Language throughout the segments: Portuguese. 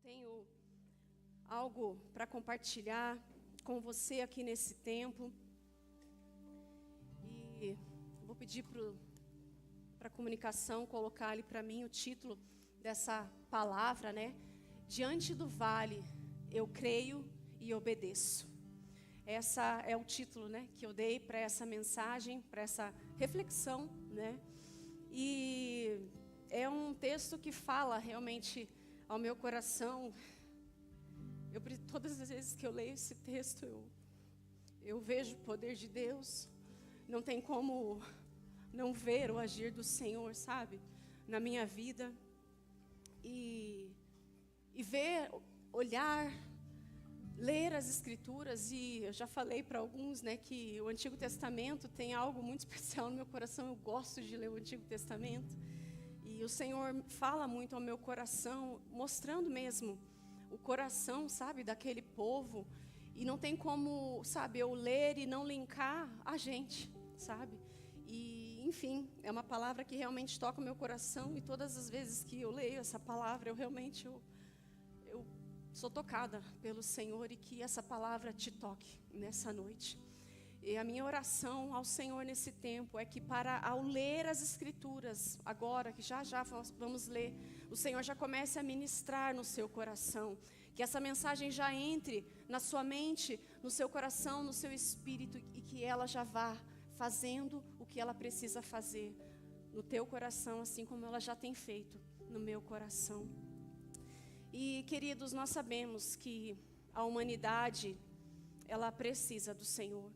tenho algo para compartilhar com você aqui nesse tempo. E vou pedir para a comunicação colocar ali para mim o título dessa palavra, né? Diante do vale, eu creio e obedeço. Essa é o título, né, que eu dei para essa mensagem, para essa reflexão, né? E é um texto que fala realmente ao meu coração. Todas as vezes que eu leio esse texto, eu vejo o poder de Deus. Não tem como não ver o agir do Senhor, sabe? Na minha vida. E ver, olhar, ler as Escrituras. E eu já falei para alguns, né, que o Antigo Testamento tem algo muito especial no meu coração. Eu gosto de ler o Antigo Testamento. E o Senhor fala muito ao meu coração, mostrando mesmo o coração, sabe, daquele povo. E não tem como, sabe, eu ler e não linkar a gente, sabe? E, enfim, é uma palavra que realmente toca o meu coração. E todas as vezes que eu leio essa palavra, eu sou tocada pelo Senhor. E que essa palavra te toque nessa noite. E a minha oração ao Senhor nesse tempo é que ao ler as Escrituras, agora que já vamos ler, o Senhor já comece a ministrar no seu coração. Que essa mensagem já entre na sua mente, no seu coração, no seu espírito, e que ela já vá fazendo o que ela precisa fazer no teu coração, assim como ela já tem feito no meu coração. E, queridos, nós sabemos que a humanidade, ela precisa do Senhor.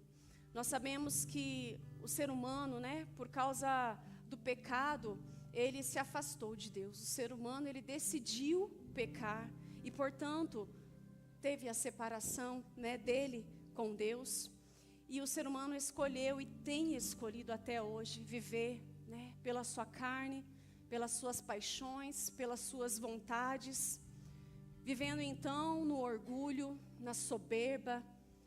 Nós sabemos que o ser humano, né, por causa do pecado, ele se afastou de Deus. O ser humano, ele decidiu pecar e, portanto, teve a separação, né, dele com Deus. E o ser humano escolheu e tem escolhido até hoje viver, né, pela sua carne, pelas suas paixões, pelas suas vontades, vivendo então no orgulho, na soberba,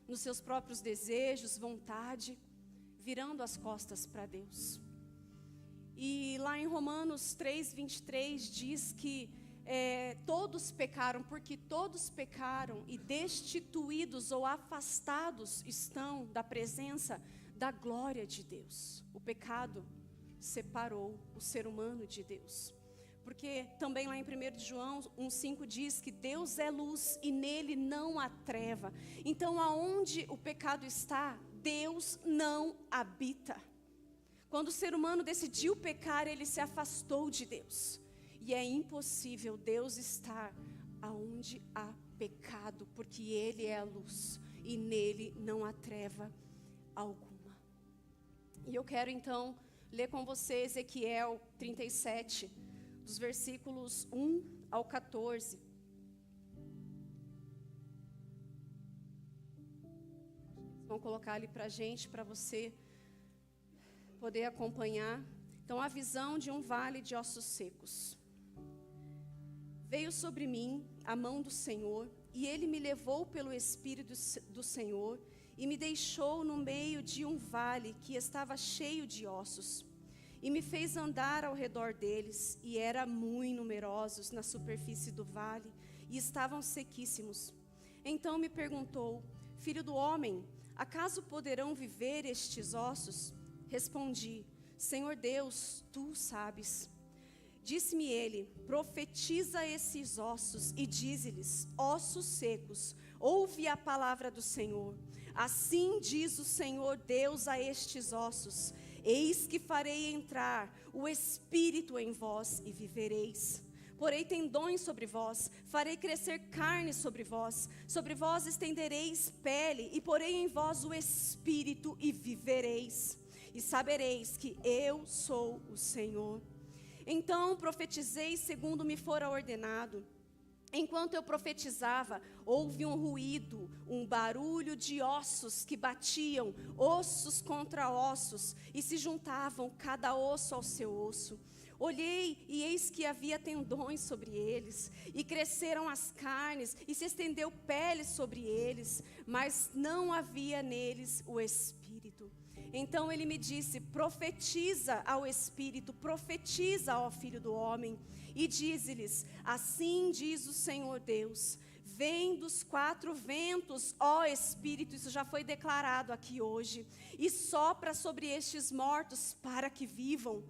nos seus próprios desejos, vontade, virando as costas para Deus. E lá em Romanos 3:23 diz que todos pecaram, porque todos pecaram e destituídos ou afastados estão da presença da glória de Deus. O pecado separou o ser humano de Deus. Porque também lá em 1 João 1,5 diz que Deus é luz e nele não há treva. Então aonde o pecado está, Deus não habita. Quando o ser humano decidiu pecar, ele se afastou de Deus. E é impossível Deus estar aonde há pecado, porque Ele é a luz e nele não há treva alguma. E eu quero então ler com você Ezequiel 37, dos versículos 1 ao 14. Eles vão colocar ali para a gente, para você poder acompanhar. Então, a visão de um vale de ossos secos. Veio sobre mim a mão do Senhor, e Ele me levou pelo Espírito do Senhor, e me deixou no meio de um vale que estava cheio de ossos. E me fez andar ao redor deles, e eram muito numerosos na superfície do vale, e estavam sequíssimos. Então me perguntou: Filho do homem, acaso poderão viver estes ossos? Respondi: Senhor Deus, tu sabes. Disse-me ele: profetiza esses ossos e dize-lhes: ossos secos, ouve a palavra do Senhor. Assim diz o Senhor Deus a estes ossos: eis que farei entrar o Espírito em vós e vivereis. Porei tendões sobre vós, farei crescer carne sobre vós estendereis pele, e porei em vós o Espírito e vivereis. E sabereis que eu sou o Senhor. Então profetizei segundo me fora ordenado. Enquanto eu profetizava, houve um ruído, um barulho de ossos que batiam, ossos contra ossos, e se juntavam cada osso ao seu osso. Olhei e eis que havia tendões sobre eles, e cresceram as carnes, e se estendeu pele sobre eles, mas não havia neles o Espírito. Então ele me disse: profetiza ao Espírito, profetiza ao Filho do Homem, e dize-lhes: assim diz o Senhor Deus, vem dos 4 ventos, ó Espírito, isso já foi declarado aqui hoje, e sopra sobre estes mortos para que vivam.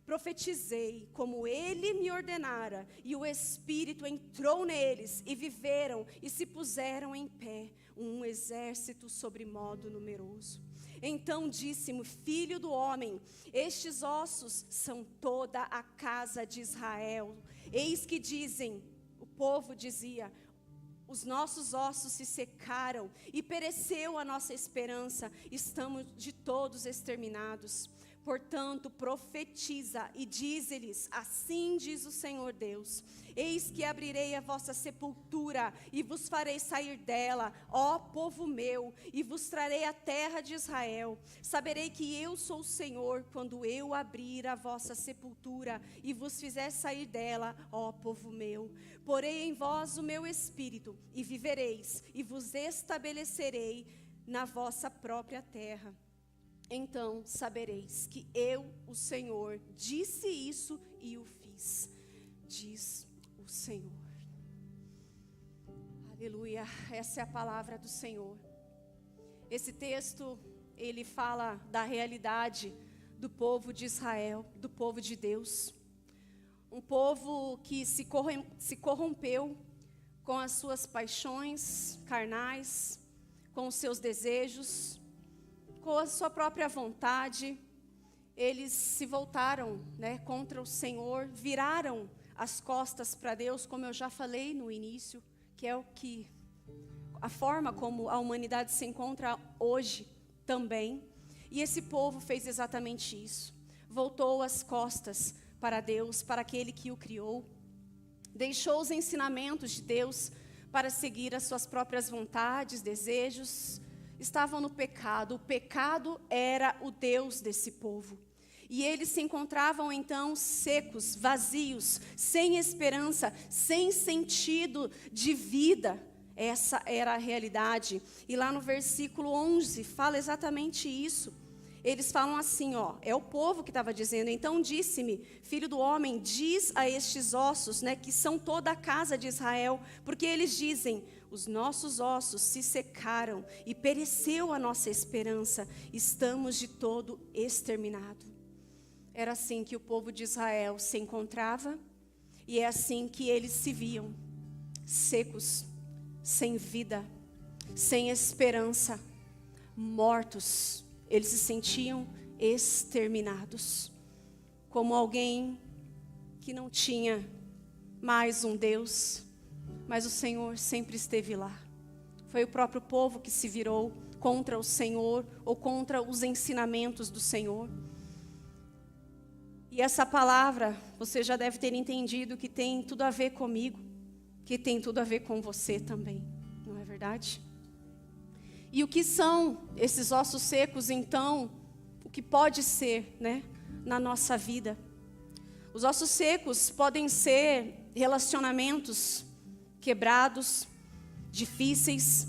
Profetizei como ele me ordenara, e o Espírito entrou neles, e viveram, e se puseram em pé, um exército sobremodo numeroso. Então disse-me: filho do homem, estes ossos são toda a casa de Israel. Eis que dizem, o povo dizia: os nossos ossos se secaram e pereceu a nossa esperança, estamos de todos exterminados. Portanto, profetiza e dize-lhes: assim diz o Senhor Deus, eis que abrirei a vossa sepultura e vos farei sair dela, ó povo meu, e vos trarei a terra de Israel. Saberei que eu sou o Senhor, quando eu abrir a vossa sepultura e vos fizer sair dela, ó povo meu. Porei em vós o meu espírito, e vivereis, e vos estabelecerei na vossa própria terra. Então sabereis que eu, o Senhor, disse isso e o fiz, diz o Senhor. Aleluia, essa é a palavra do Senhor. Esse texto, ele fala da realidade do povo de Israel, do povo de Deus. Um povo que se corrompeu com as suas paixões carnais, com os seus desejos, com a sua própria vontade. Eles se voltaram, contra o Senhor, viraram as costas para Deus, como eu já falei no início, que é a forma como a humanidade se encontra hoje também. E esse povo fez exatamente isso. Voltou as costas para Deus, para aquele que o criou. Deixou os ensinamentos de Deus para seguir as suas próprias vontades, desejos. Estavam no pecado. O pecado era o Deus desse povo. E eles se encontravam então secos, vazios, sem esperança, sem sentido de vida. Essa era a realidade. E lá no versículo 11 fala exatamente isso. Eles falam assim, é o povo que estava dizendo: então disse-me, filho do homem, diz a estes ossos, que são toda a casa de Israel, porque eles dizem: os nossos ossos se secaram e pereceu a nossa esperança, estamos de todo exterminados. Era assim que o povo de Israel se encontrava, e é assim que eles se viam, secos, sem vida, sem esperança, mortos. Eles se sentiam exterminados, como alguém que não tinha mais um Deus, mas o Senhor sempre esteve lá. Foi o próprio povo que se virou contra o Senhor, ou contra os ensinamentos do Senhor. E essa palavra, você já deve ter entendido que tem tudo a ver comigo, que tem tudo a ver com você também, não é verdade? E o que são esses ossos secos, então? O que pode ser, na nossa vida? Os ossos secos podem ser relacionamentos quebrados, difíceis.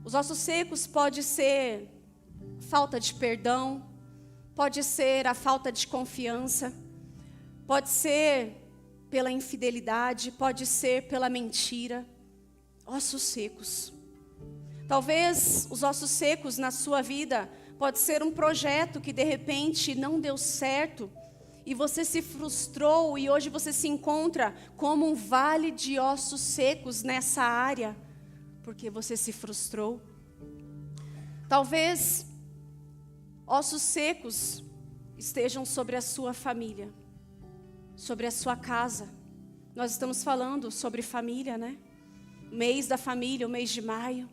Os ossos secos pode ser falta de perdão, pode ser a falta de confiança, pode ser pela infidelidade, pode ser pela mentira. Ossos secos. Talvez os ossos secos na sua vida pode ser um projeto que de repente não deu certo e você se frustrou, e hoje você se encontra como um vale de ossos secos nessa área, porque você se frustrou. Talvez ossos secos estejam sobre a sua família, sobre a sua casa. Nós estamos falando sobre família, O mês da família, o mês de maio.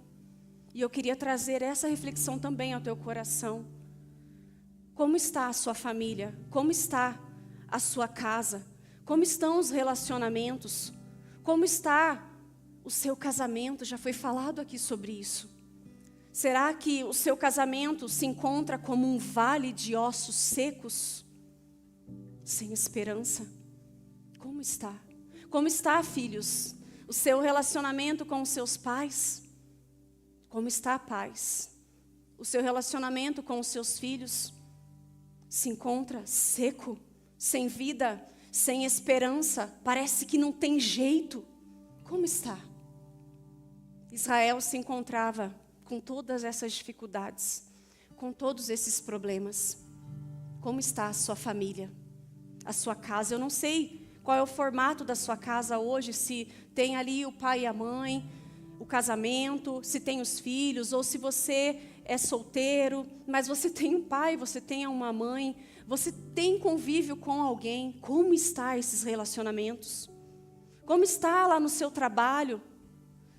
E eu queria trazer essa reflexão também ao teu coração. Como está a sua família? Como está a sua casa? Como estão os relacionamentos? Como está o seu casamento? Já foi falado aqui sobre isso. Será que o seu casamento se encontra como um vale de ossos secos? Sem esperança? Como está? Como está, filhos, o seu relacionamento com os seus pais? Como está a paz? o seu relacionamento com os seus filhos se encontra seco, sem vida, sem esperança, parece que não tem jeito. Como está? Israel se encontrava com todas essas dificuldades, com todos esses problemas. Como está a sua família, a sua casa? Eu não sei qual é o formato da sua casa hoje, se tem ali o pai e a mãe, o casamento, se tem os filhos, ou se você é solteiro, mas você tem um pai, você tem uma mãe, você tem convívio com alguém. Como está esses relacionamentos? Como está lá no seu trabalho?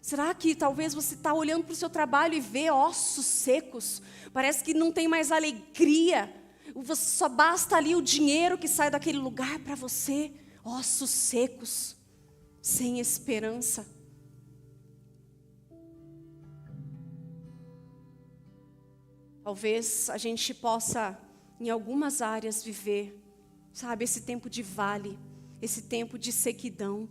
Será que talvez você está olhando para o seu trabalho e vê ossos secos? Parece que não tem mais alegria. Só basta ali o dinheiro que sai daquele lugar para você. Ossos secos, sem esperança. Talvez a gente possa, em algumas áreas, viver, sabe, esse tempo de vale, esse tempo de sequidão.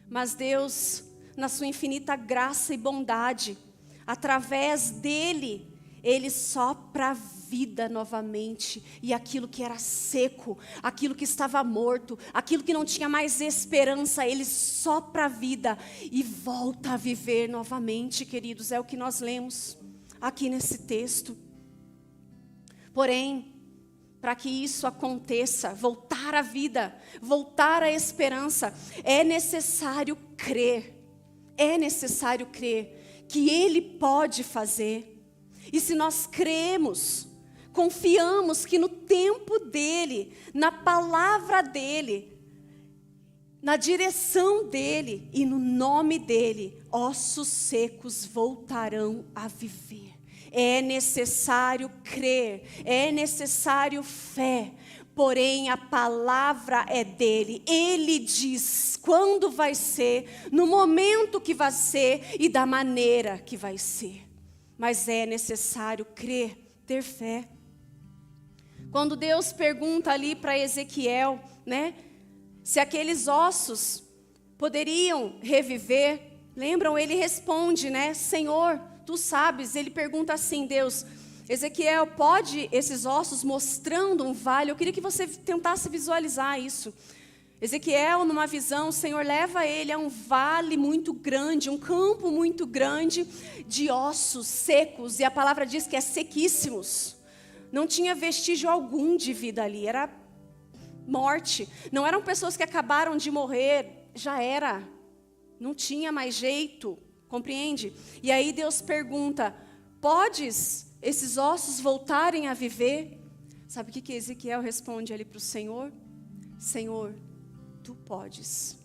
Mas Deus, na sua infinita graça e bondade, através dele, Ele sopra a vida novamente. E aquilo que era seco, aquilo que estava morto, aquilo que não tinha mais esperança, Ele sopra a vida e volta a viver novamente, queridos. É o que nós lemos aqui nesse texto. Porém, para que isso aconteça, voltar à vida, voltar à esperança, é necessário crer. É necessário crer que Ele pode fazer. E se nós cremos, confiamos que no tempo dEle, na palavra dEle, na direção dEle e no nome dEle, ossos secos voltarão a viver. É necessário crer, é necessário fé. Porém, a palavra é dele. Ele diz quando vai ser, no momento que vai ser e da maneira que vai ser. Mas é necessário crer, ter fé. Quando Deus pergunta ali para Ezequiel, né, se aqueles ossos poderiam reviver, lembram? Ele responde, né, Senhor, tu sabes. Ele pergunta assim, Deus, Ezequiel, pode esses ossos mostrando um vale? Eu queria que você tentasse visualizar isso. Ezequiel, numa visão, o Senhor leva ele a um vale muito grande, um campo muito grande de ossos secos. E a palavra diz que é sequíssimos. Não tinha vestígio algum de vida ali, era morte. Não eram pessoas que acabaram de morrer, já era. Não tinha mais jeito, compreende? E aí Deus pergunta, podes esses ossos voltarem a viver? Sabe o que Ezequiel responde ali para o Senhor? Senhor, tu podes.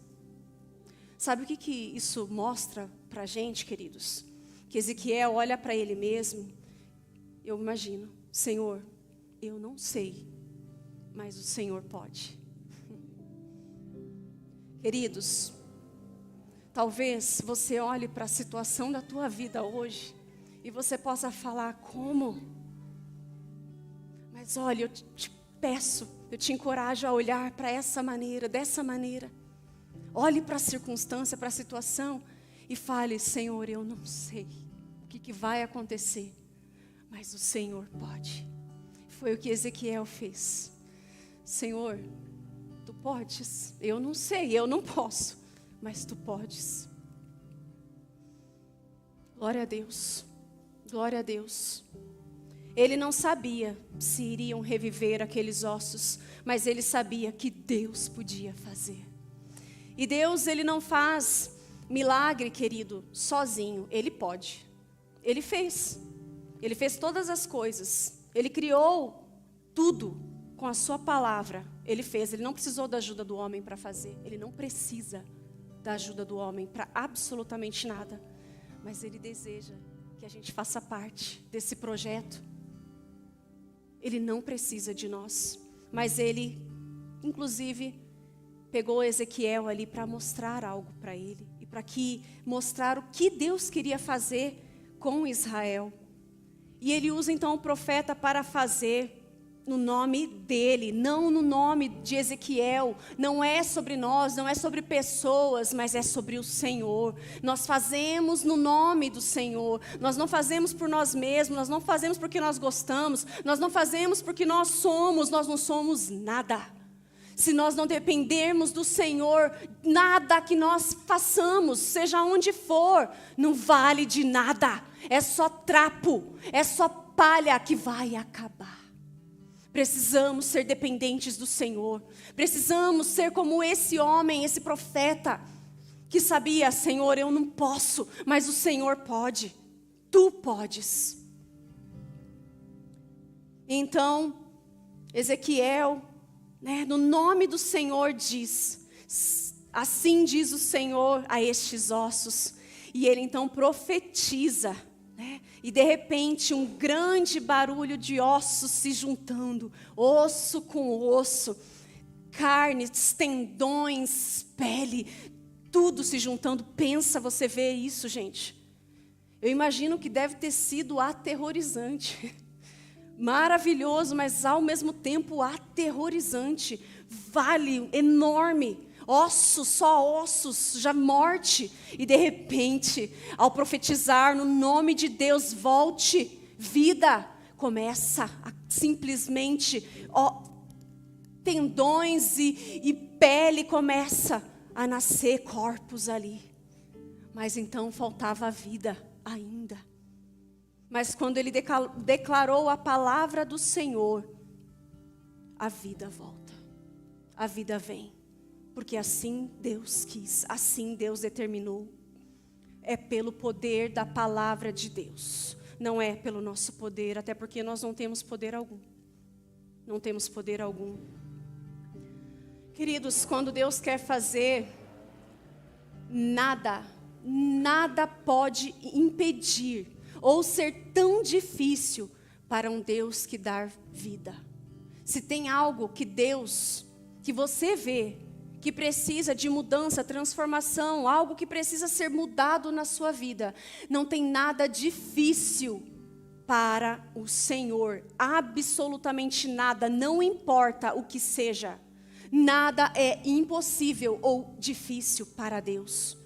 Sabe o que isso mostra para a gente, queridos? Que Ezequiel olha para ele mesmo, eu imagino, Senhor, eu não sei, mas o Senhor pode. Queridos, talvez você olhe para a situação da tua vida hoje e você possa falar, como? Mas olha, eu te peço, eu te encorajo a olhar para essa maneira, dessa maneira. Olhe para a circunstância, para a situação e fale, Senhor, eu não sei o que vai acontecer, mas o Senhor pode. Foi o que Ezequiel fez. Senhor, tu podes. Eu não sei, eu não posso, mas tu podes. Glória a Deus. Glória a Deus. Ele não sabia se iriam reviver aqueles ossos, mas ele sabia que Deus podia fazer. E Deus, ele não faz milagre, querido, sozinho. Ele pode. Ele fez. Ele fez todas as coisas. Ele criou tudo com a sua palavra. Ele fez. Ele não precisou da ajuda do homem para fazer. Ele não precisa da ajuda do homem para absolutamente nada. Mas ele deseja que a gente faça parte desse projeto. Ele não precisa de nós. Mas ele, inclusive, pegou Ezequiel ali para mostrar algo para ele. E para mostrar o que Deus queria fazer com Israel. E ele usa então o profeta para fazer no nome dele, não no nome de Ezequiel. Não é sobre nós, não é sobre pessoas, mas é sobre o Senhor. Nós fazemos no nome do Senhor. Nós não fazemos por nós mesmos, nós não fazemos porque nós gostamos, nós não fazemos porque nós não somos nada. Se nós não dependermos do Senhor, nada que nós façamos, seja onde for, não vale de nada. É só trapo, é só palha que vai acabar. Precisamos ser dependentes do Senhor. Precisamos ser como esse homem, esse profeta, que sabia: Senhor, eu não posso, mas o Senhor pode. Tu podes. Então, Ezequiel, no nome do Senhor diz: assim diz o Senhor a estes ossos. E ele então profetiza. E de repente um grande barulho de ossos se juntando, osso com osso, carnes, tendões, pele, tudo se juntando. Pensa você ver isso, gente. Eu imagino que deve ter sido aterrorizante, maravilhoso, mas ao mesmo tempo aterrorizante, vale enorme. Ossos, só ossos, já morte. E de repente, ao profetizar no nome de Deus, volte, vida, começa a simplesmente, tendões e pele começa a nascer, corpos ali. Mas então faltava a vida ainda. Mas quando ele declarou a palavra do Senhor, a vida volta, a vida vem. Porque assim Deus quis, assim Deus determinou. É pelo poder da palavra de Deus. Não é pelo nosso poder, até porque nós não temos poder algum. Não temos poder algum. Queridos, quando Deus quer fazer, nada pode impedir ou ser tão difícil para um Deus que dá vida. Se tem algo que Deus, que você vê, que precisa de mudança, transformação, algo que precisa ser mudado na sua vida, não tem nada difícil para o Senhor, absolutamente nada, não importa o que seja, nada é impossível ou difícil para Deus.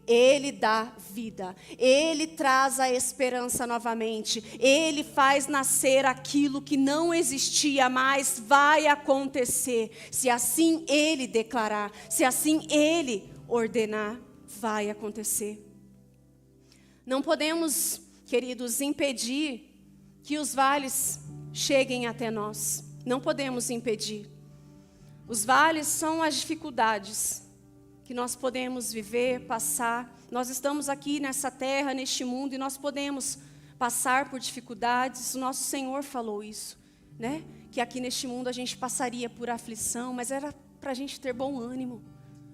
Ele dá vida, Ele traz a esperança novamente, Ele faz nascer aquilo que não existia mais, vai acontecer. Se assim Ele declarar, se assim Ele ordenar, vai acontecer. Não podemos, queridos, impedir que os vales cheguem até nós. Não podemos impedir. Os vales são as dificuldades que nós podemos viver, passar. Nós estamos aqui nessa terra, neste mundo, e nós podemos passar por dificuldades. O nosso Senhor falou isso, que aqui neste mundo a gente passaria por aflição, mas era para a gente ter bom ânimo.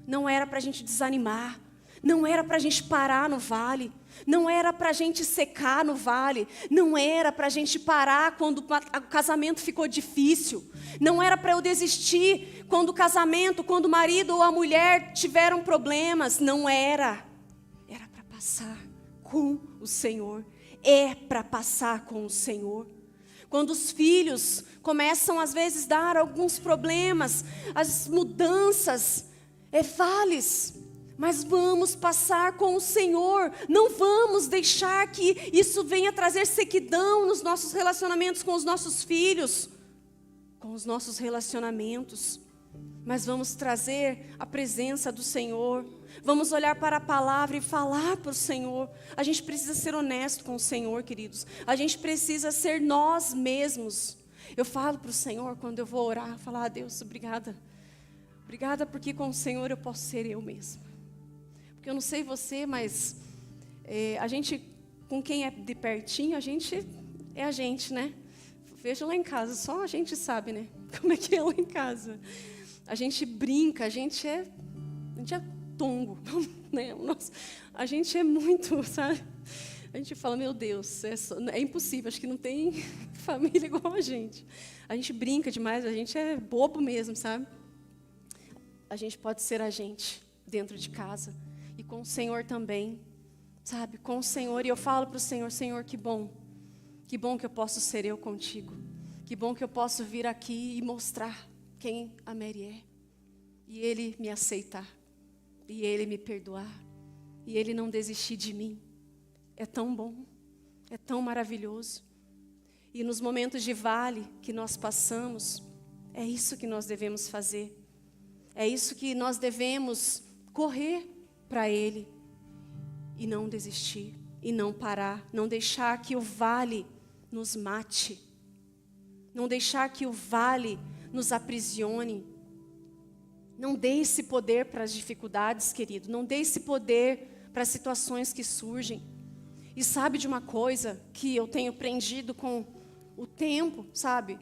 Não era para a gente desanimar. Não era para a gente parar no vale. Não era para a gente secar no vale. Não era para a gente parar quando o casamento ficou difícil. Não era para eu desistir quando o casamento, quando o marido ou a mulher tiveram problemas. Não era. Era para passar com o Senhor. É para passar com o Senhor. Quando os filhos começam às vezes a dar alguns problemas, as mudanças, vales. Mas vamos passar com o Senhor. Não vamos deixar que isso venha trazer sequidão nos nossos relacionamentos com os nossos filhos, com os nossos relacionamentos. Mas vamos trazer a presença do Senhor. Vamos olhar para a palavra e falar para o Senhor. A gente precisa ser honesto com o Senhor, queridos. A gente precisa ser nós mesmos. Eu falo para o Senhor quando eu vou orar, falar: Deus, obrigada. Obrigada porque com o Senhor eu posso ser eu mesma. Porque eu não sei você, mas a gente, com quem é de pertinho, a gente é a gente, né? Veja lá em casa, só a gente sabe, como é que é lá em casa. A gente brinca, a gente é tongo, Nossa, a gente é muito, sabe? A gente fala: meu Deus, é impossível, acho que não tem família igual a gente. A gente brinca demais, a gente é bobo mesmo, sabe? A gente pode ser a gente dentro de casa. E com o Senhor também, sabe? Com o Senhor. E eu falo para o Senhor: Senhor, que bom que eu posso ser eu contigo. Que bom que eu posso vir aqui e mostrar quem a Mary é. E Ele me aceitar. E Ele me perdoar. E Ele não desistir de mim. É tão bom. É tão maravilhoso. E nos momentos de vale que nós passamos, é isso que nós devemos fazer. É isso que nós devemos correr para Ele. E não desistir. E não parar. Não deixar que o vale nos mate. Não deixar que o vale nos aprisione. Não dê esse poder para as dificuldades, querido. Não dê esse poder para as situações que surgem. E sabe de uma coisa que eu tenho aprendido com o tempo, sabe?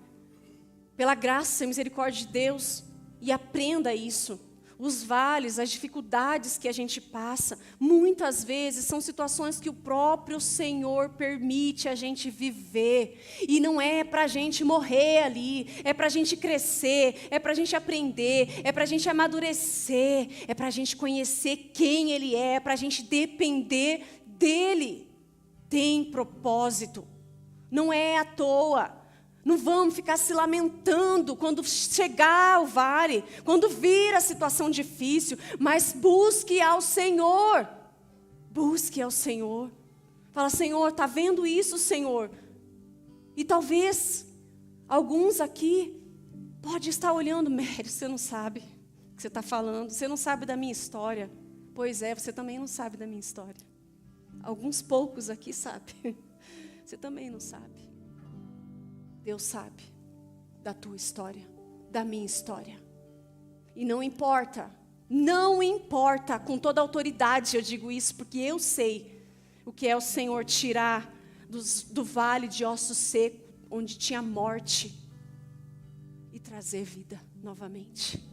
Pela graça e misericórdia de Deus. E aprenda isso. Os vales, as dificuldades que a gente passa, muitas vezes são situações que o próprio Senhor permite a gente viver. E não é para a gente morrer ali, é para a gente crescer, é para a gente aprender, é para a gente amadurecer, é para a gente conhecer quem Ele é para a gente depender dEle. Tem propósito, não é à toa. Não vamos ficar se lamentando quando chegar o vale, quando vir a situação difícil, mas busque ao Senhor. Busque ao Senhor. Fala, Senhor, está vendo isso, Senhor? E talvez alguns aqui pode estar olhando, Mary, você não sabe o que você está falando, você não sabe da minha história. Pois é, você também não sabe da minha história. Alguns poucos aqui sabem. Você também não sabe. Deus sabe da tua história, da minha história. E não importa, com toda a autoridade eu digo isso, porque eu sei o que é o Senhor tirar do vale de ossos secos, onde tinha morte, e trazer vida novamente.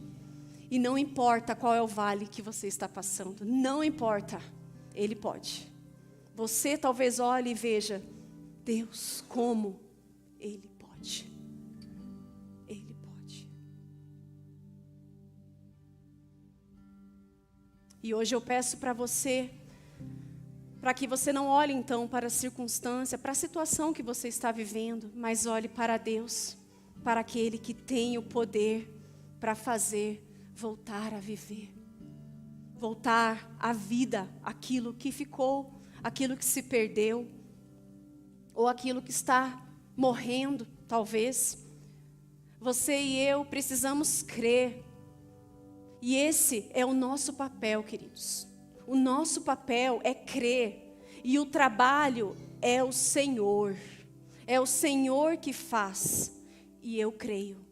E não importa qual é o vale que você está passando, não importa, Ele pode. Você talvez olhe e veja, Deus, como Ele pode. Ele pode. E hoje eu peço para você, para que você não olhe então para a circunstância, para a situação que você está vivendo, mas olhe para Deus, para aquele que tem o poder para fazer voltar a viver, voltar à vida, aquilo que ficou, aquilo que se perdeu, ou aquilo que está morrendo, talvez. Você e eu precisamos crer. E esse é o nosso papel, queridos. O nosso papel é crer. E o trabalho é o Senhor. É o Senhor que faz. E eu creio.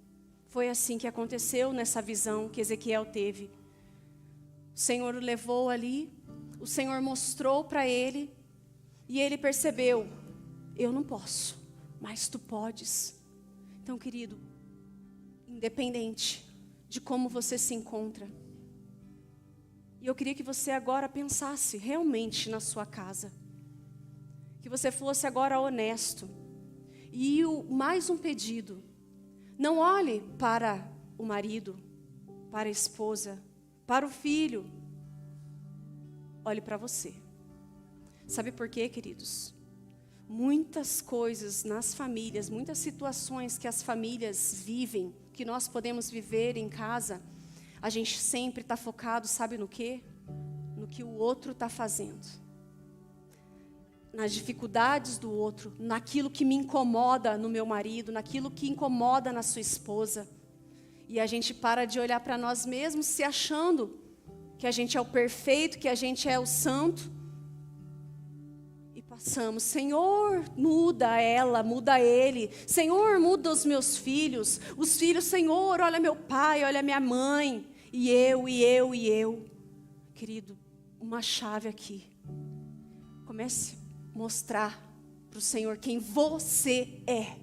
Foi assim que aconteceu nessa visão que Ezequiel teve. O Senhor o levou ali. O Senhor mostrou para ele. E ele percebeu, eu não posso, mas tu podes. Então, querido, independente de como você se encontra, e eu queria que você agora pensasse realmente na sua casa, que você fosse agora honesto, e mais um pedido, não olhe para o marido, para a esposa, para o filho, olhe para você. Sabe por quê, queridos? Muitas coisas nas famílias, muitas situações que as famílias vivem, que nós podemos viver em casa, a gente sempre está focado, sabe no quê? No que o outro está fazendo. Nas dificuldades do outro, naquilo que me incomoda no meu marido, naquilo que incomoda na sua esposa. E a gente para de olhar para nós mesmos, se achando que a gente é o perfeito, que a gente é o santo. Passamos, Senhor, muda ela, muda ele. Senhor, muda os meus filhos. Os filhos, Senhor, olha meu pai, olha minha mãe. E eu. Querido, uma chave aqui. Comece a mostrar para o Senhor quem você é.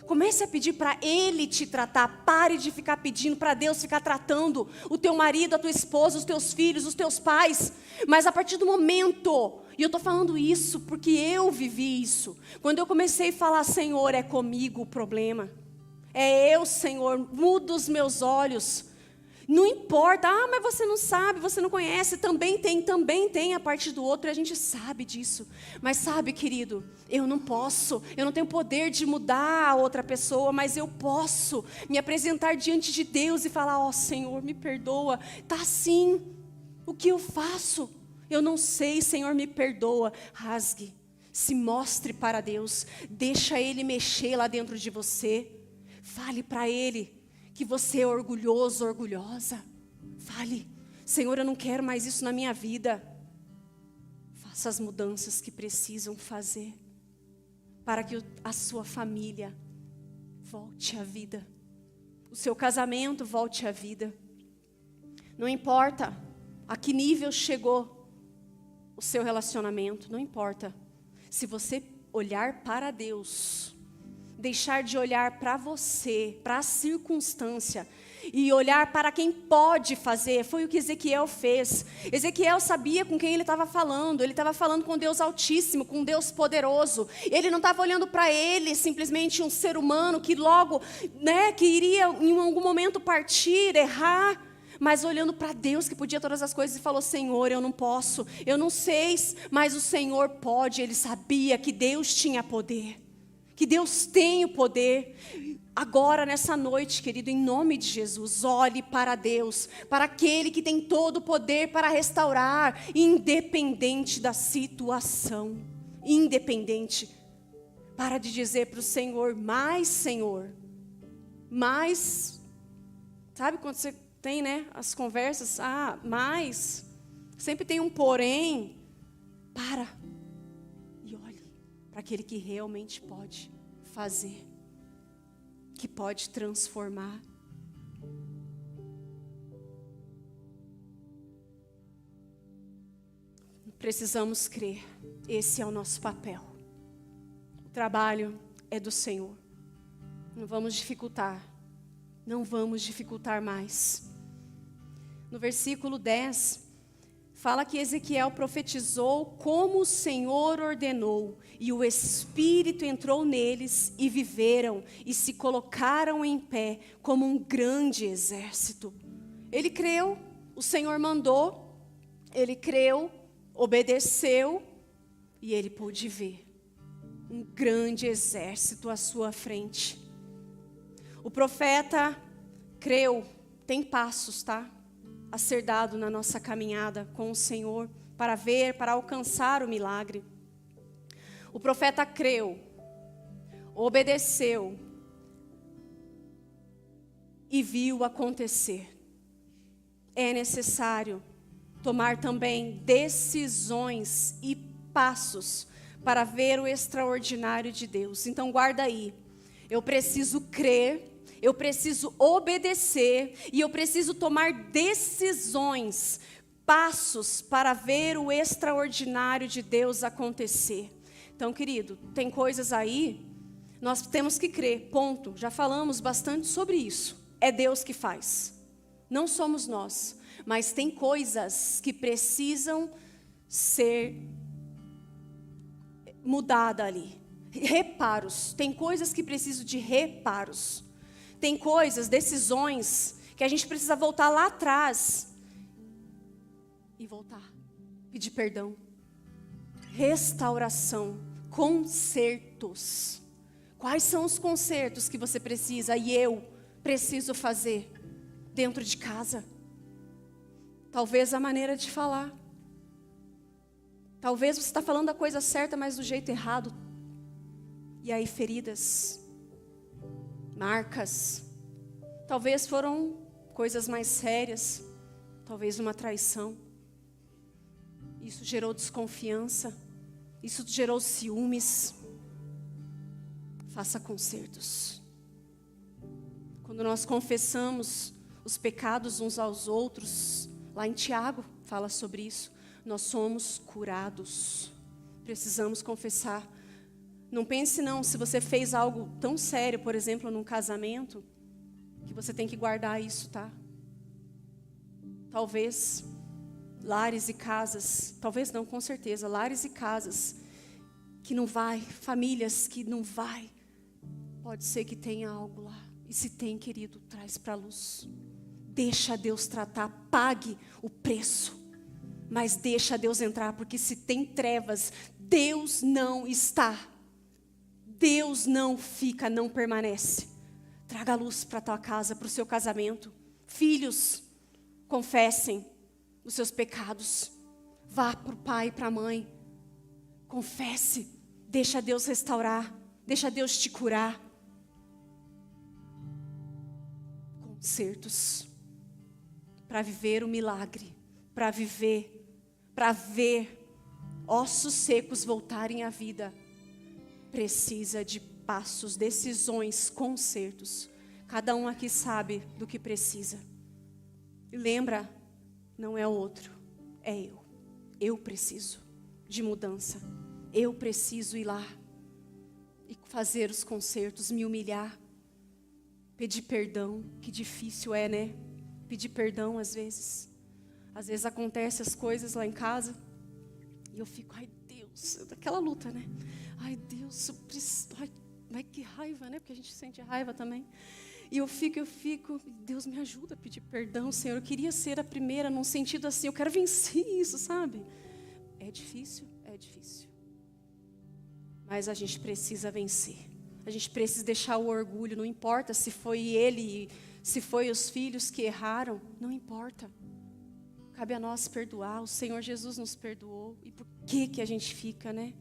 Comece a pedir para Ele te tratar. Pare de ficar pedindo para Deus ficar tratando o teu marido, a tua esposa, os teus filhos, os teus pais. Mas a partir do momento, e eu estou falando isso porque eu vivi isso. Quando eu comecei a falar, Senhor, é comigo o problema. É eu, Senhor, muda os meus olhos. Não importa, mas você não sabe, você não conhece, também tem a parte do outro, e a gente sabe disso. Mas sabe, querido, eu não tenho poder de mudar a outra pessoa, mas eu posso me apresentar diante de Deus e falar, ó Senhor, me perdoa, tá assim, o que eu faço? Eu não sei, Senhor, me perdoa. Rasgue, se mostre para Deus, deixa Ele mexer lá dentro de você, fale para Ele que você é orgulhoso, orgulhosa. Fale, Senhor, eu não quero mais isso na minha vida. Faça as mudanças que precisam fazer para que a sua família volte à vida, o seu casamento volte à vida. Não importa a que nível chegou o seu relacionamento, não importa. Se você olhar para Deus, deixar de olhar para você, para a circunstância, e olhar para quem pode fazer, foi o que Ezequiel fez. Ezequiel sabia com quem ele estava falando com Deus Altíssimo, com Deus Poderoso. Ele não estava olhando para ele, simplesmente um ser humano que logo, que iria em algum momento partir, errar, mas olhando para Deus que podia todas as coisas e falou, Senhor, eu não posso, eu não sei, mas o Senhor pode. Ele sabia que Deus tinha poder, que Deus tem o poder. Agora, nessa noite, querido, em nome de Jesus, olhe para Deus, para aquele que tem todo o poder para restaurar, independente da situação, independente. Para de dizer para o Senhor, mais, sabe quando você tem, as conversas, mais, sempre tem um porém, para aquele que realmente pode fazer, que pode transformar. Precisamos crer, esse é o nosso papel. O trabalho é do Senhor. Não vamos dificultar mais. No versículo 10, fala que Ezequiel profetizou como o Senhor ordenou, e o Espírito entrou neles, e viveram, e se colocaram em pé, como um grande exército. Ele creu, o Senhor mandou, ele creu, obedeceu, e ele pôde ver um grande exército à sua frente. O profeta creu, tem passos, a ser dado na nossa caminhada com o Senhor, para ver, para alcançar o milagre. O profeta creu, obedeceu e viu acontecer. É necessário tomar também decisões e passos para ver o extraordinário de Deus. Então guarda aí, eu preciso crer, eu preciso obedecer e eu preciso tomar decisões, passos para ver o extraordinário de Deus acontecer. Então, querido, tem coisas aí, nós temos que crer, ponto. Já falamos bastante sobre isso. É Deus que faz, não somos nós. Mas tem coisas que precisam ser mudadas ali. Reparos, tem coisas que precisam de reparos. Tem coisas, decisões, que a gente precisa voltar lá atrás e voltar, pedir perdão, restauração, consertos. Quais são os consertos que você precisa e eu preciso fazer dentro de casa? Talvez a maneira de falar. Talvez você está falando a coisa certa, mas do jeito errado. E aí feridas, marcas, talvez foram coisas mais sérias, talvez uma traição. Isso gerou desconfiança, isso gerou ciúmes. Faça consertos. Quando nós confessamos os pecados uns aos outros, lá em Tiago fala sobre isso, nós somos curados. Precisamos confessar. Não pense não, se você fez algo tão sério, por exemplo, num casamento, que você tem que guardar isso, Talvez lares e casas, talvez não, com certeza, lares e casas que não vai, famílias que não vai, pode ser que tenha algo lá. E se tem, querido, traz para a luz. deixa Deus tratar, pague o preço. Mas deixa Deus entrar, porque se tem trevas, Deus não está. Deus não fica, não permanece. Traga luz para a tua casa, para o seu casamento. Filhos, confessem os seus pecados. Vá para o pai e para a mãe. Confesse. Deixa Deus restaurar. Deixa Deus te curar. Concertos. Para viver o milagre. Para ver ossos secos voltarem à vida. Precisa de passos, decisões, concertos. Cada um aqui sabe do que precisa. E lembra, não é o outro, é eu. Eu preciso de mudança. Eu preciso ir lá e fazer os concertos, me humilhar. Pedir perdão, que difícil é, né? Pedir perdão às vezes. Às vezes acontecem as coisas lá em casa e eu fico, ai Deus, daquela luta, né? Ai Deus, eu preciso, ai que raiva, né? Porque a gente sente raiva também. E eu fico, Deus me ajuda a pedir perdão, Senhor. Eu queria ser a primeira num sentido assim, eu quero vencer isso, sabe? É difícil, é difícil. Mas a gente precisa vencer. A gente precisa deixar o orgulho, não importa se foi ele, se foi os filhos que erraram, não importa. Cabe a nós perdoar, o Senhor Jesus nos perdoou. E por que a gente fica, né?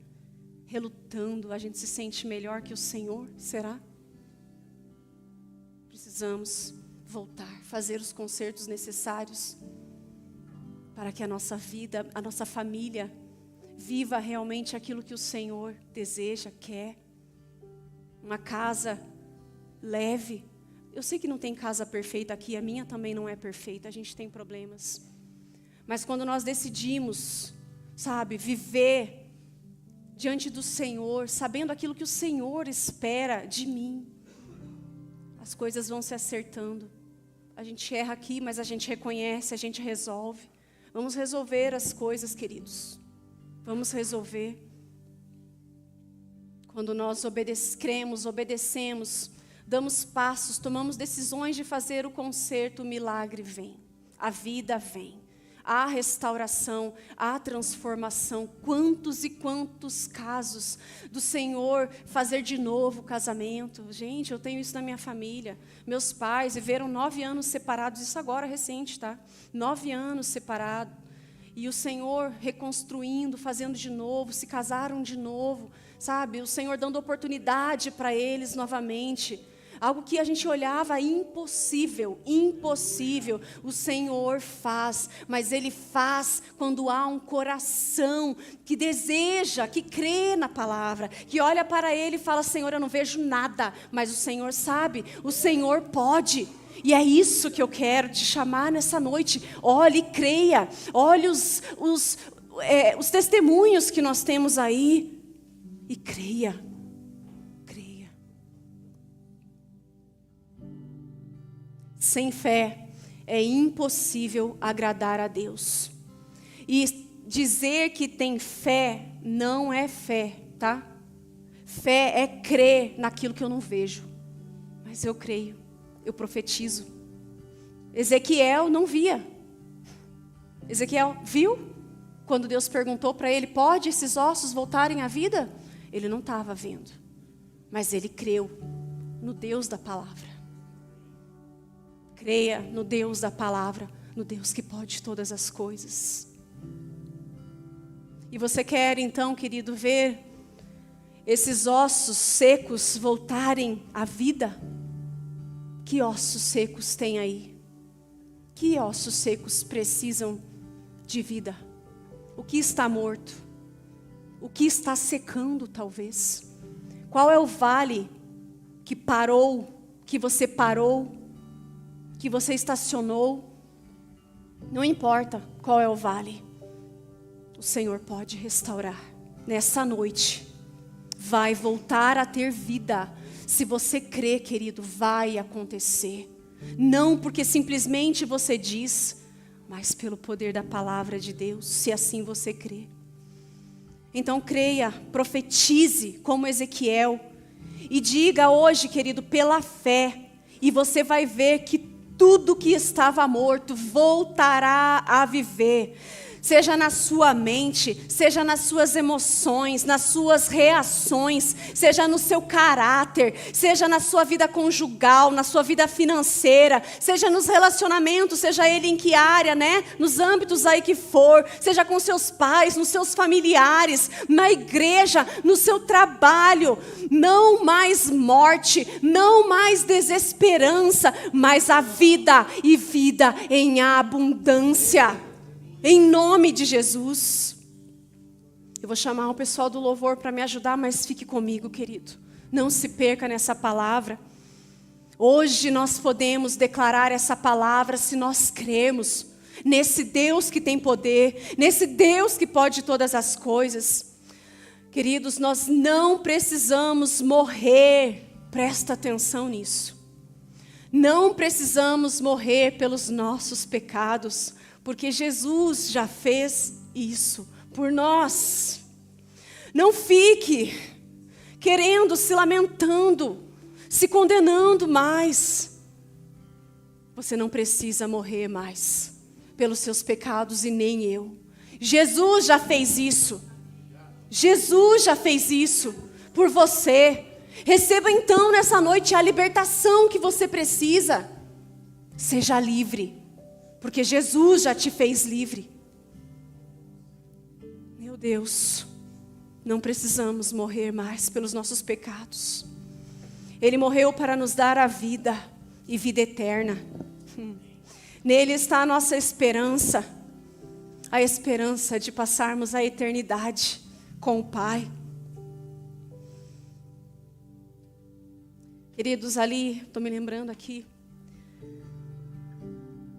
Relutando, a gente se sente melhor que o Senhor, será? Precisamos voltar, fazer os concertos necessários para que a nossa vida, a nossa família viva realmente aquilo que o Senhor deseja, quer. Uma casa leve. Eu sei que não tem casa perfeita aqui, a minha também não é perfeita, a gente tem problemas. Mas quando nós decidimos, sabe, viver diante do Senhor, sabendo aquilo que o Senhor espera de mim, as coisas vão se acertando. A gente erra aqui, mas a gente reconhece, a gente resolve. Vamos resolver as coisas, queridos. Vamos resolver. Quando nós cremos, obedecemos, damos passos, tomamos decisões de fazer o concerto, o milagre vem. A vida vem. Há restauração, há transformação. Quantos e quantos casos do Senhor fazer de novo o casamento. Gente, eu tenho isso na minha família. Meus pais viveram 9 anos separados, isso agora recente, tá? 9 anos separados. E o Senhor reconstruindo, fazendo de novo, se casaram de novo, sabe? O Senhor dando oportunidade para eles novamente. Algo que a gente olhava impossível, impossível, o Senhor faz, mas Ele faz quando há um coração que deseja, que crê na palavra, que olha para Ele e fala, Senhor, eu não vejo nada, mas o Senhor sabe, o Senhor pode. E é isso que eu quero te chamar nessa noite. Olhe e creia, olhe os testemunhos que nós temos aí e creia. Sem fé é impossível agradar a Deus. E dizer que tem fé não é fé, tá? Fé é crer naquilo que eu não vejo. Mas eu creio, eu profetizo. Ezequiel não via. Ezequiel viu? Quando Deus perguntou para ele, pode esses ossos voltarem à vida? Ele não estava vendo. Mas ele creu no Deus da palavra. Creia no Deus da palavra, no Deus que pode todas as coisas. E você quer então, querido, ver esses ossos secos voltarem à vida? Que ossos secos tem aí? Que ossos secos precisam de vida? O que está morto? O que está secando talvez? Qual é o vale que parou, que você parou? Que você estacionou, não importa qual é o vale, o Senhor pode restaurar. Nessa noite, vai voltar a ter vida. Se você crê, querido, vai acontecer. Não porque simplesmente você diz, mas pelo poder da palavra de Deus, se assim você crê. Então creia, profetize como Ezequiel, e diga hoje, querido, pela fé, e você vai ver que tudo que estava morto voltará a viver. Seja na sua mente, seja nas suas emoções, nas suas reações, seja no seu caráter, seja na sua vida conjugal, na sua vida financeira, seja nos relacionamentos, seja ele em que área, né? Nos âmbitos aí que for, seja com seus pais, nos seus familiares, na igreja, no seu trabalho. Não mais morte, não mais desesperança, mas a vida e vida em abundância. Em nome de Jesus. Eu vou chamar o pessoal do louvor para me ajudar, mas fique comigo, querido. Não se perca nessa palavra. Hoje nós podemos declarar essa palavra se nós cremos nesse Deus que tem poder, nesse Deus que pode todas as coisas. Queridos, nós não precisamos morrer. Presta atenção nisso. Não precisamos morrer pelos nossos pecados, porque Jesus já fez isso por nós. Não fique querendo, se lamentando, se condenando mais. Você não precisa morrer mais pelos seus pecados e nem eu. Jesus já fez isso. Jesus já fez isso por você. Receba então nessa noite a libertação que você precisa. Seja livre. Porque Jesus já te fez livre. Meu Deus, não precisamos morrer mais pelos nossos pecados. Ele morreu para nos dar a vida e vida eterna. Nele está a nossa esperança. A esperança de passarmos a eternidade com o Pai. Queridos, ali, estou me lembrando aqui.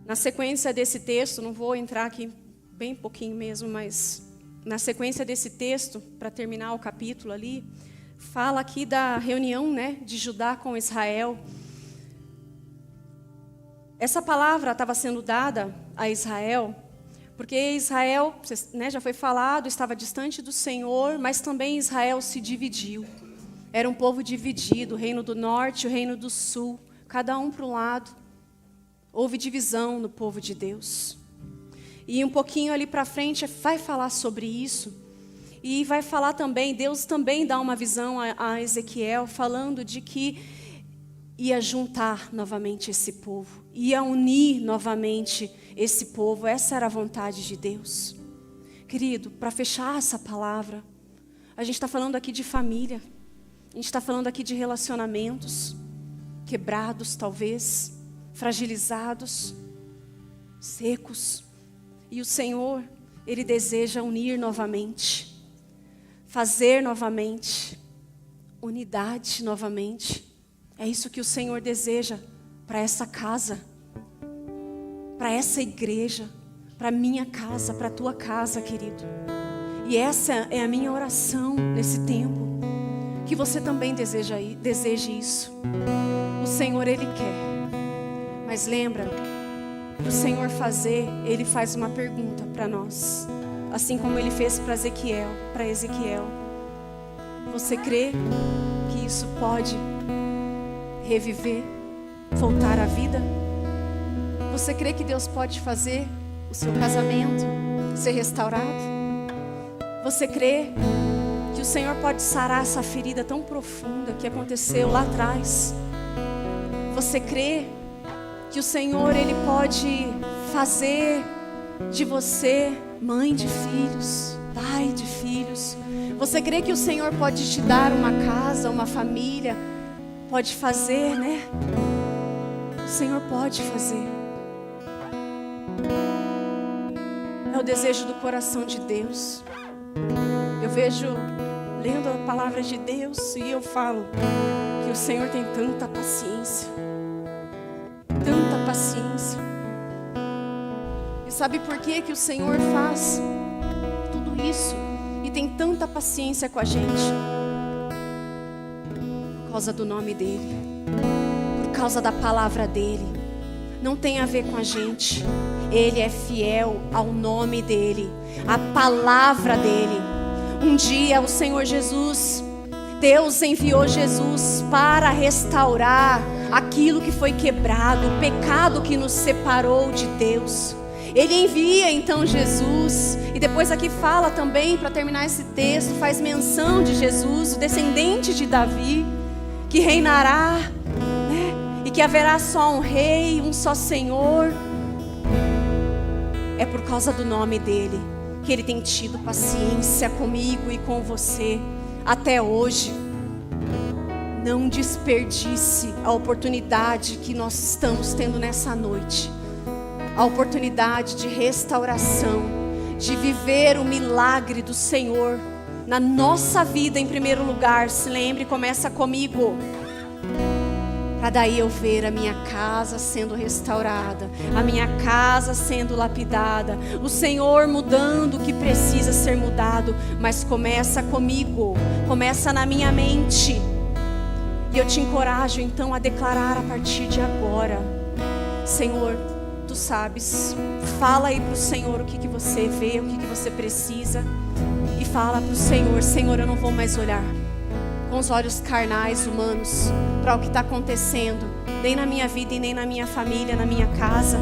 Na sequência desse texto, não vou entrar aqui bem pouquinho mesmo, mas na sequência desse texto, para terminar o capítulo ali, fala aqui da reunião, né, de Judá com Israel. Essa palavra estava sendo dada a Israel, porque Israel, né, já foi falado, estava distante do Senhor, mas também Israel se dividiu. Era um povo dividido, o reino do norte e o reino do sul, cada um para um lado. Houve divisão no povo de Deus. E um pouquinho ali para frente vai falar sobre isso. E vai falar também, Deus também dá uma visão a Ezequiel, falando de que ia juntar novamente esse povo. Ia unir novamente esse povo. Essa era a vontade de Deus. Querido, para fechar essa palavra, a gente está falando aqui de família. A gente está falando aqui de relacionamentos quebrados talvez, fragilizados, secos. E o Senhor, Ele deseja unir novamente, fazer novamente, unidade novamente. É isso que o Senhor deseja para essa casa, para essa igreja, para a minha casa, para a tua casa, querido. E essa é a minha oração nesse tempo, que você também deseje isso. O Senhor, Ele quer. Mas lembra, o Senhor fazer, Ele faz uma pergunta para nós, assim como Ele fez para Ezequiel. Você crê que isso pode reviver, voltar à vida? Você crê que Deus pode fazer o seu casamento ser restaurado? Você crê que o Senhor pode sarar essa ferida tão profunda que aconteceu lá atrás? Você crê que o Senhor, Ele pode fazer de você mãe de filhos, pai de filhos? Você crê que o Senhor pode te dar uma casa, uma família? Pode fazer, né? O Senhor pode fazer. É o desejo do coração de Deus. Eu vejo, lendo a palavra de Deus, e eu falo que o Senhor tem tanta paciência. Tanta paciência. E sabe por que que o Senhor faz tudo isso e tem tanta paciência com a gente? Por causa do nome dEle, por causa da palavra dEle. Não tem a ver com a gente. Ele é fiel ao nome dEle, à palavra dEle. Um dia o Senhor Jesus Deus enviou Jesus para restaurar aquilo que foi quebrado, o pecado que nos separou de Deus. Ele envia então Jesus, e depois aqui fala também, para terminar esse texto, faz menção de Jesus, o descendente de Davi, que reinará, né? E que haverá só um rei, um só Senhor. É por causa do nome dele que ele tem tido paciência comigo e com você até hoje. Não desperdice a oportunidade que nós estamos tendo nessa noite. A oportunidade de restauração, de viver o milagre do Senhor na nossa vida em primeiro lugar. Se lembre, começa comigo. Para daí eu ver a minha casa sendo restaurada, a minha casa sendo lapidada, o Senhor mudando o que precisa ser mudado. Mas começa comigo, começa na minha mente. E eu te encorajo então a declarar a partir de agora: Senhor, Tu sabes. Fala aí para o Senhor o que você vê, o que você precisa. E fala para o Senhor: Senhor, eu não vou mais olhar com os olhos carnais, humanos, para o que está acontecendo, nem na minha vida e nem na minha família, na minha casa.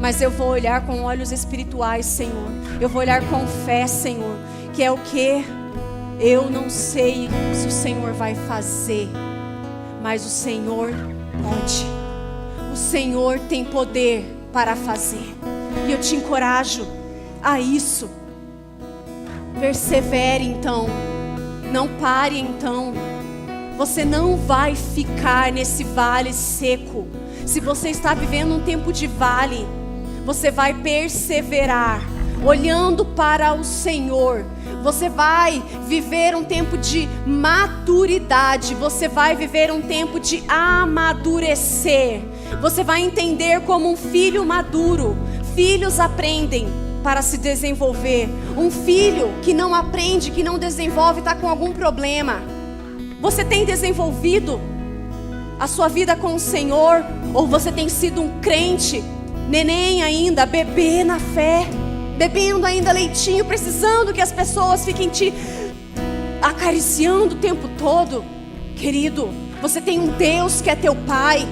Mas eu vou olhar com olhos espirituais, Senhor. Eu vou olhar com fé, Senhor, que é o que eu não sei se o Senhor vai fazer, mas o Senhor pode. O Senhor tem poder para fazer. E eu te encorajo a isso. Persevere então. Não pare então. Você não vai ficar nesse vale seco. Se você está vivendo um tempo de vale, você vai perseverar, olhando para o Senhor. Você vai viver um tempo de maturidade. Você vai viver um tempo de amadurecer. Você vai entender como um filho maduro. Filhos aprendem para se desenvolver. Um filho que não aprende, que não desenvolve, está com algum problema. Você tem desenvolvido a sua vida com o Senhor? Ou você tem sido um crente, neném ainda, bebê na fé, bebendo ainda leitinho, precisando que as pessoas fiquem te acariciando o tempo todo? Querido, você tem um Deus que é teu Pai.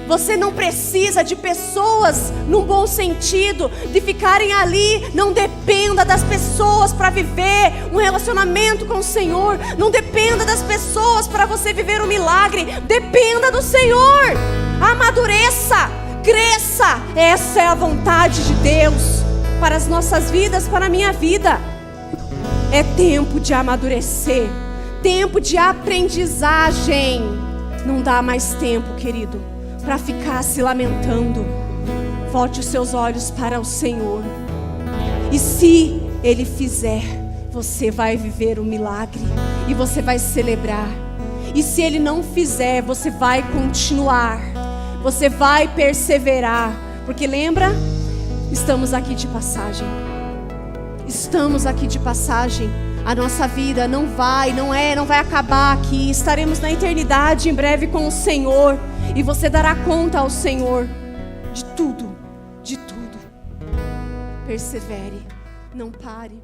Você não precisa de pessoas, num bom sentido, de ficarem ali. Não dependa das pessoas para viver um relacionamento com o Senhor. Não dependa das pessoas para você viver um milagre. Dependa do Senhor. Amadureça, cresça. Essa é a vontade de Deus para as nossas vidas, para a minha vida. É tempo de amadurecer, tempo de aprendizagem. Não dá mais tempo, querido, para ficar se lamentando. Volte os seus olhos para o Senhor. E se Ele fizer, você vai viver o milagre e você vai celebrar. E se Ele não fizer, você vai continuar, você vai perseverar. Porque lembra, estamos aqui de passagem. Estamos aqui de passagem. A nossa vida não vai acabar aqui. Estaremos na eternidade em breve com o Senhor. E você dará conta ao Senhor de tudo, de tudo. Persevere, não pare.